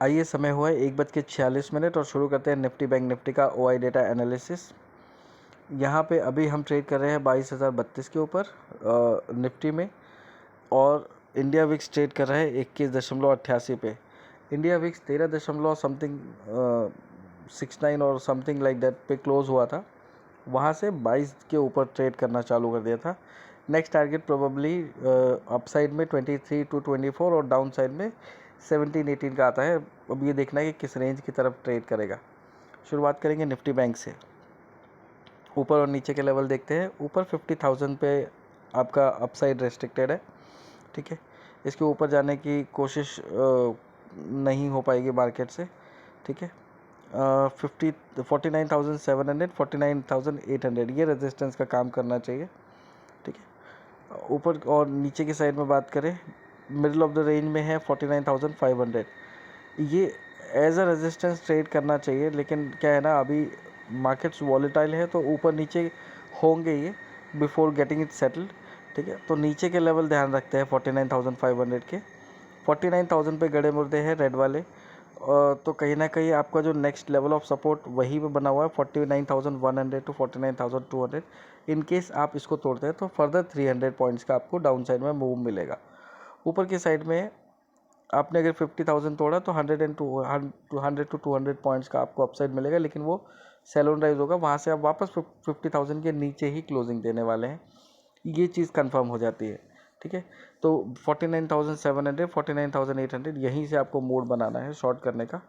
आइए, समय हुआ है 1:46 और शुरू करते हैं निफ्टी बैंक निफ्टी का OI डेटा एनालिसिस। यहाँ पे अभी हम ट्रेड कर रहे हैं 22,032 के ऊपर निफ्टी में, और इंडिया विक्स ट्रेड कर रहा है 21.88 पे। इंडिया विक्स 13 दशमलव समथिंग 69 और समथिंग लाइक दैट पे क्लोज हुआ था, वहाँ से 22 के ऊपर ट्रेड करना चालू कर दिया था। नेक्स्ट टारगेट प्रोबेबली अपसाइड में 23 to 24 और डाउन साइड में 17-18 का आता है। अब ये देखना है कि किस रेंज की तरफ ट्रेड करेगा। शुरुआत करेंगे निफ्टी बैंक से। ऊपर और नीचे के लेवल देखते हैं। ऊपर 50,000 पे आपका अपसाइड रेस्ट्रिक्टेड है, ठीक है। इसके ऊपर जाने की कोशिश नहीं हो पाएगी मार्केट से, ठीक है। 49,700 49,800 ये रेजिस्टेंस का काम करना चाहिए, ठीक है। ऊपर और नीचे की साइड में बात करें, मिडिल ऑफ द रेंज में है 49,500। ये एज अ रेजिस्टेंस ट्रेड करना चाहिए, लेकिन क्या है ना, अभी मार्केट्स वॉलेटाइल है तो ऊपर नीचे होंगे ये बिफोर गेटिंग इट सेटल्ड, ठीक है। तो नीचे के लेवल ध्यान रखते हैं 49,500 के। 49,000 पे गड़े मुर्दे हैं रेड वाले, तो कहीं ना कहीं आपका जो नेक्स्ट लेवल ऑफ सपोर्ट वही पे बना हुआ है 49,100 to 49,200। इन केस आप इसको तोड़ते हैं तो फर्दर 300 पॉइंट्स का आपको डाउन साइड में मूव मिलेगा। ऊपर की साइड में आपने अगर 50,000 तोड़ा तो 100 to 200 पॉइंट्स का आपको अपसाइड मिलेगा, लेकिन वो सेल ऑन राइज होगा। वहाँ से आप वापस 50,000 के नीचे ही क्लोजिंग देने वाले हैं, ये चीज़ कंफर्म हो जाती है, ठीक है। तो 49,700 49,800 यहीं से आपको मोड बनाना है शॉर्ट करने का,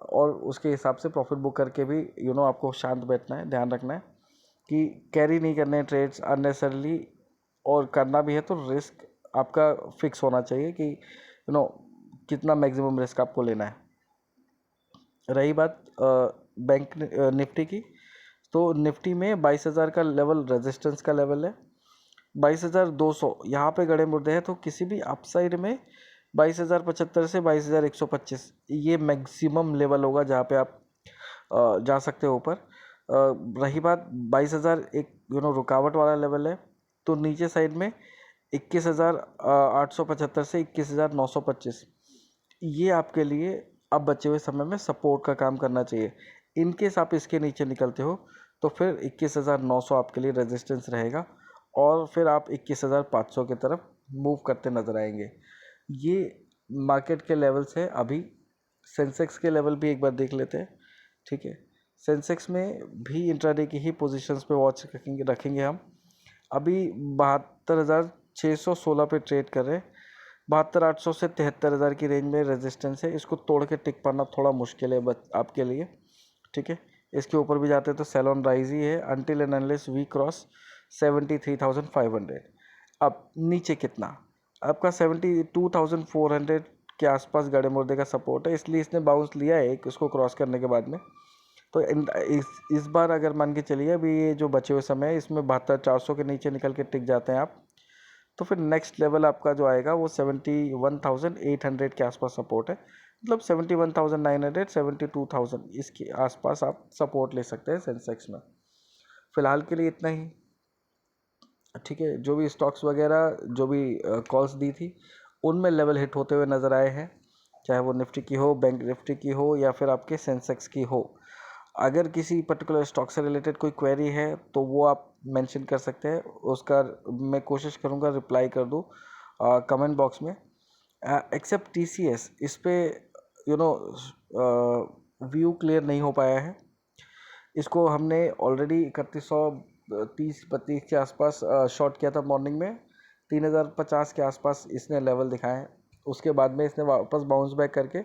और उसके हिसाब से प्रॉफिट बुक करके भी आपको शांत बैठना है। ध्यान रखना है कि कैरी नहीं करने हैं ट्रेड्स अननेसेसरली, और करना भी है तो रिस्क आपका फिक्स होना चाहिए कि कितना मैक्सिमम रिस्क आपको लेना है। रही बात बैंक निफ्टी की, तो निफ्टी में 22,000 का लेवल रेजिस्टेंस का लेवल है। 22,200 यहाँ पे गड़े मुर्दे हैं, तो किसी भी अपसाइड में 22,075 से 22,125 ये मैक्सिमम लेवल होगा जहाँ पे आप जा सकते हो ऊपर। रही बात 22,000 एक रुकावट वाला लेवल है, तो नीचे साइड में 21,875 से 21,925 ये आपके लिए अब बचे हुए समय में सपोर्ट का काम करना चाहिए। इन केस आप इसके नीचे निकलते हो तो फिर 21,900 आपके लिए रेजिस्टेंस रहेगा, और फिर आप 21,500 की तरफ मूव करते नजर आएंगे। ये मार्केट के लेवल्स है। अभी सेंसेक्स के लेवल भी एक बार देख लेते हैं, ठीक है। सेंसेक्स में भी इंट्राडे की ही पोजीशंस पे वॉच रखेंगे हम। अभी 72,616 पे ट्रेड कर रहे हैं। 72,800 से 73,000 की रेंज में रेजिस्टेंस है। इसको तोड़ के टिक पाना थोड़ा मुश्किल है आपके लिए, ठीक है। इसके ऊपर भी जाते हैं तो सेल ऑन राइज ही है until and unless we cross 73,500। अब नीचे कितना, आपका 72,400 के आसपास गड़े मुर्दे का सपोर्ट है, इसलिए इसने बाउंस लिया है एक उसको क्रॉस करने के बाद में। तो इस बार अगर मान के चलिए अभी ये जो बचे हुए समय है इसमें 72,400 के नीचे निकल के टिक जाते हैं आप, तो फिर नेक्स्ट लेवल आपका जो आएगा वो 71,800 के आसपास सपोर्ट है। मतलब 71,900 72,000 इसके आसपास आप सपोर्ट ले सकते हैं सेंसेक्स में। फिलहाल के लिए इतना ही, ठीक है। जो भी स्टॉक्स वगैरह जो भी कॉल्स दी थी उनमें लेवल हिट होते हुए नज़र आए हैं, चाहे वो निफ्टी की हो, बैंक निफ्टी की हो, या फिर आपके सेंसेक्स की हो। अगर किसी पर्टिकुलर स्टॉक से रिलेटेड कोई क्वेरी है तो वो आप मेंशन कर सकते हैं, उसका मैं कोशिश करूँगा रिप्लाई कर दूँ कमेंट बॉक्स में। एक्सेप्ट TCS, इस पे व्यू क्लियर नहीं हो पाया है। इसको हमने ऑलरेडी 3130-32 के आसपास शॉर्ट किया था मॉर्निंग में। 3,050 के आसपास इसने लेवल दिखाए हैं, उसके बाद में इसने वापस बाउंस बैक करके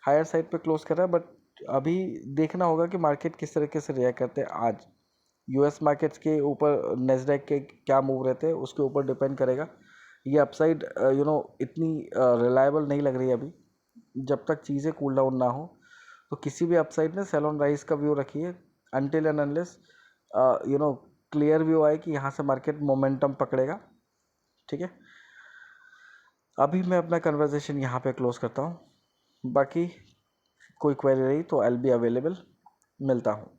हायर साइड पे क्लोज कर रहा है। बट अभी देखना होगा कि मार्केट किस तरीके से रिएक्ट करते हैं। आज US मार्केट्स के ऊपर नेस्डैक के क्या मूव रहते हैं उसके ऊपर डिपेंड करेगा। ये अपसाइड इतनी रिलायबल नहीं लग रही है अभी। जब तक चीज़ें कूल डाउन ना हो तो किसी भी अपसाइड में सेल ऑन राइज का व्यू रखिए until and unless clear view आए कि यहाँ से मार्केट मोमेंटम पकड़ेगा, ठीक है। अभी मैं अपना कन्वर्सेशन यहाँ पे क्लोज करता हूँ। बाकी कोई क्वेरी रही तो आई विल बी अवेलेबल। मिलता हूँ।